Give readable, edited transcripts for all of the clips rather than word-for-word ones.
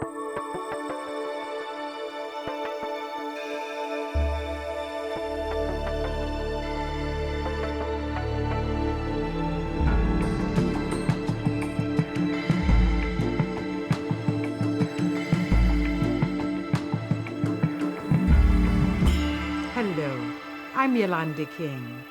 Hello, I'm Yolanda King.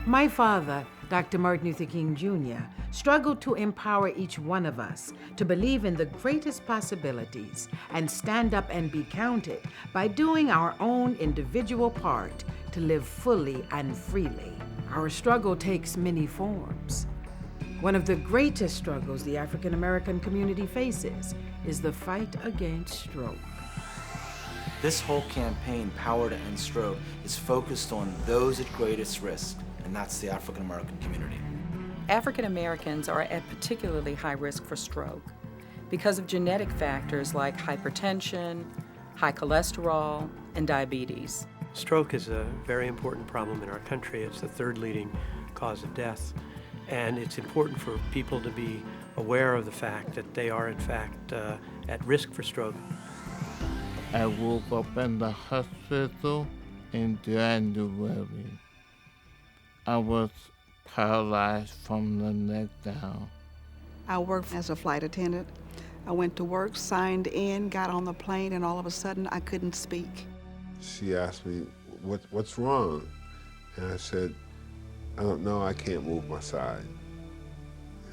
My father, Dr. Martin Luther King Jr., struggled to empower each one of us to believe in the greatest possibilities and stand up and be counted by doing our own individual part to live fully and freely. Our struggle takes many forms. One of the greatest struggles the African American community faces is the fight against stroke. This whole campaign, Power to End Stroke, is focused on those at greatest risk, and that's the African American community. African Americans are at particularly high risk for stroke because of genetic factors like hypertension, high cholesterol, and diabetes. Stroke is a very important problem in our country. It's the third leading cause of death, and it's important for people to be aware of the fact that they are in fact at risk for stroke. I woke up in the hospital in January. I was paralyzed from the neck down. I worked as a flight attendant. I went to work, signed in, got on the plane, and all of a sudden I couldn't speak. She asked me, what's wrong? And I said, I don't know, I can't move my side.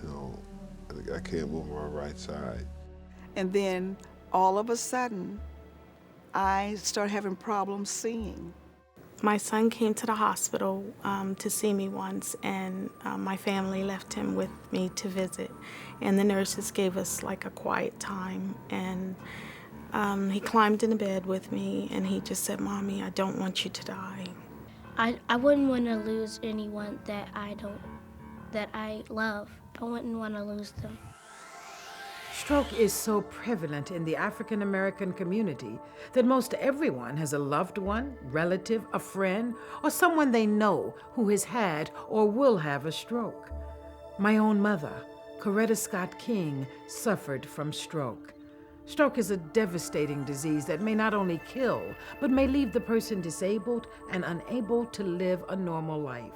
You know, I can't move my right side. And then all of a sudden, I started having problems seeing. My son came to the hospital to see me once, and my family left him with me to visit. And the nurses gave us like a quiet time, and he climbed in the bed with me, and he just said, "Mommy, I don't want you to die." I wouldn't want to lose anyone that I love. I wouldn't want to lose them. Stroke is so prevalent in the African American community that most everyone has a loved one, relative, a friend, or someone they know who has had or will have a stroke. My own mother, Coretta Scott King, suffered from stroke. Stroke is a devastating disease that may not only kill, but may leave the person disabled and unable to live a normal life.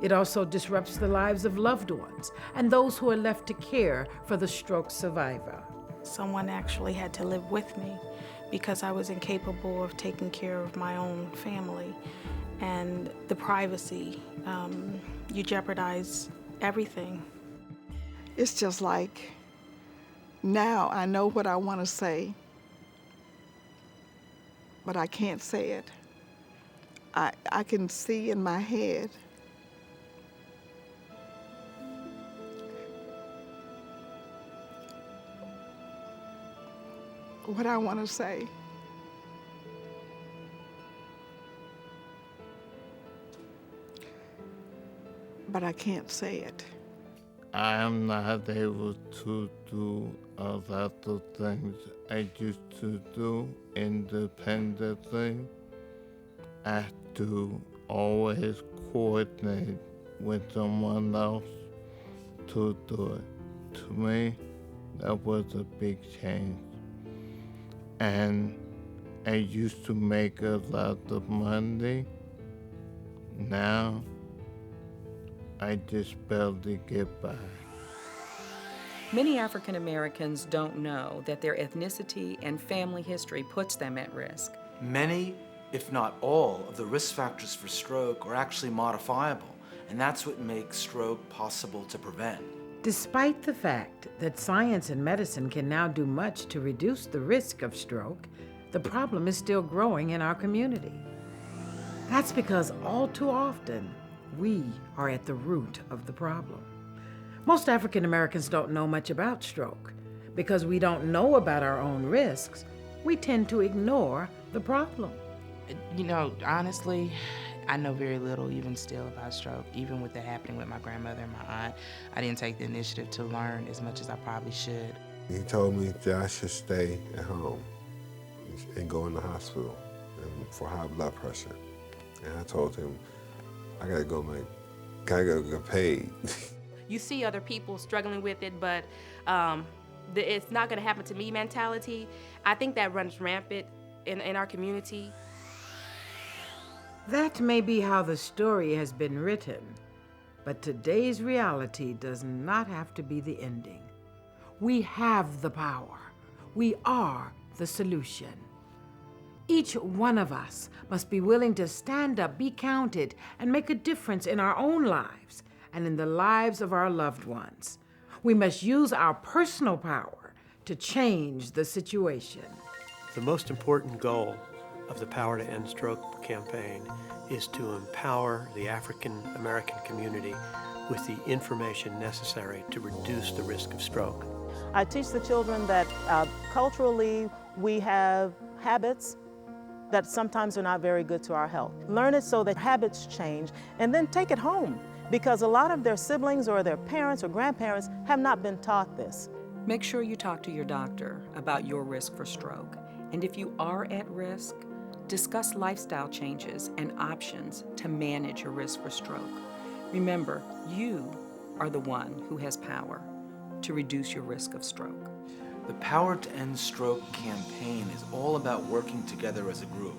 It also disrupts the lives of loved ones and those who are left to care for the stroke survivor. Someone actually had to live with me because I was incapable of taking care of my own family. And the privacy, you jeopardize everything. It's just like, now I know what I want to say, but I can't say it. I can see in my head what I want to say. But I can't say it. I am not able to do a lot of things I used to do independently. I have to always coordinate with someone else to do it. To me, that was a big change. And I used to make a lot of money. Now, I just barely get by. Many African Americans don't know that their ethnicity and family history puts them at risk. Many, if not all, of the risk factors for stroke are actually modifiable, and that's what makes stroke possible to prevent. Despite the fact that science and medicine can now do much to reduce the risk of stroke, the problem is still growing in our community. That's because all too often, we are at the root of the problem. Most African Americans don't know much about stroke. Because we don't know about our own risks, we tend to ignore the problem. You know, honestly, I know very little even still about stroke. Even with it happening with my grandmother and my aunt, I didn't take the initiative to learn as much as I probably should. He told me that I should stay at home and go in the hospital for high blood pressure. And I told him, I gotta go get paid. You see other people struggling with it, but the "it's not going to happen to me" mentality, I think that runs rampant in our community. That may be how the story has been written, but today's reality does not have to be the ending. We have the power. We are the solution. Each one of us must be willing to stand up, be counted, and make a difference in our own lives and in the lives of our loved ones. We must use our personal power to change the situation. The most important goal of the Power to End Stroke campaign is to empower the African American community with the information necessary to reduce the risk of stroke. I teach the children that culturally we have habits that sometimes are not very good to our health. Learn it so that habits change, and then take it home, because a lot of their siblings or their parents or grandparents have not been taught this. Make sure you talk to your doctor about your risk for stroke. And if you are at risk, discuss lifestyle changes and options to manage your risk for stroke. Remember, you are the one who has power to reduce your risk of stroke. The Power to End Stroke campaign is all about working together as a group,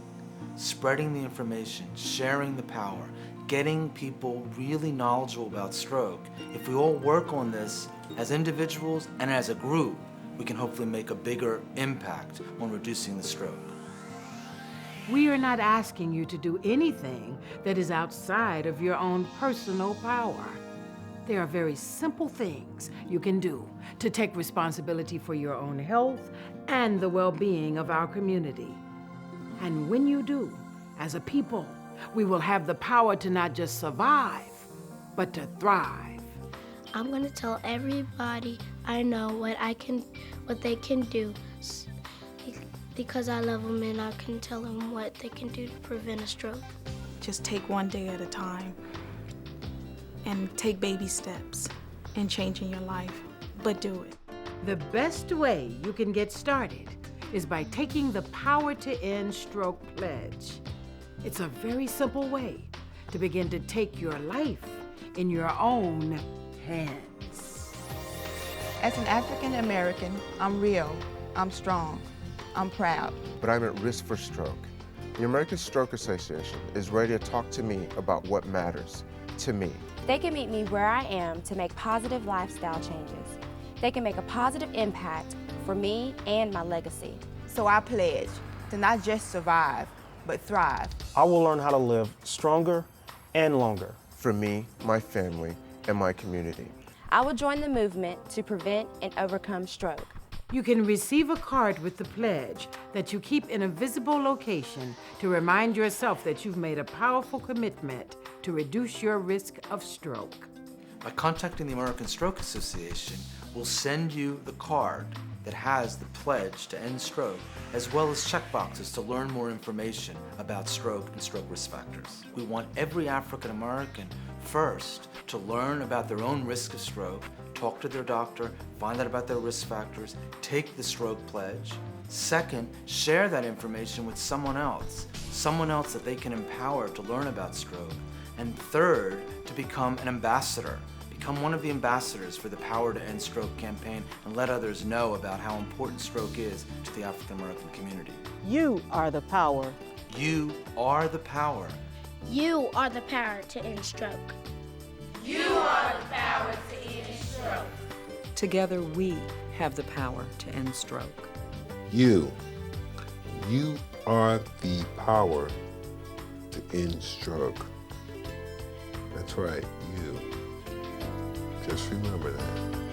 spreading the information, sharing the power, getting people really knowledgeable about stroke. If we all work on this as individuals and as a group, we can hopefully make a bigger impact on reducing the stroke. We are not asking you to do anything that is outside of your own personal power. There are very simple things you can do to take responsibility for your own health and the well-being of our community. And when you do, as a people, we will have the power to not just survive, but to thrive. I'm gonna tell everybody I know what they can do, because I love them and I can tell them what they can do to prevent a stroke. Just take one day at a time and take baby steps in changing your life, but do it. The best way you can get started is by taking the Power to End Stroke pledge. It's a very simple way to begin to take your life in your own hands. As an African American, I'm real, I'm strong, I'm proud. But I'm at risk for stroke. The American Stroke Association is ready to talk to me about what matters to me. They can meet me where I am to make positive lifestyle changes. They can make a positive impact for me and my legacy. So I pledge to not just survive, but thrive. I will learn how to live stronger and longer. For me, my family, and my community. I will join the movement to prevent and overcome stroke. You can receive a card with the pledge that you keep in a visible location to remind yourself that you've made a powerful commitment to reduce your risk of stroke. By contacting the American Stroke Association, we'll send you the card that has the pledge to end stroke, as well as checkboxes to learn more information about stroke and stroke risk factors. We want every African American first to learn about their own risk of stroke, talk to their doctor, find out about their risk factors, take the stroke pledge. Second, share that information with someone else that they can empower to learn about stroke. And third, to become an ambassador. Become one of the ambassadors for the Power to End Stroke campaign and let others know about how important stroke is to the African American community. You are the power. You are the power. You are the power to end stroke. You are the power to end stroke. Together we have the power to end stroke. You are the power to end stroke. That's right, you. Just remember that.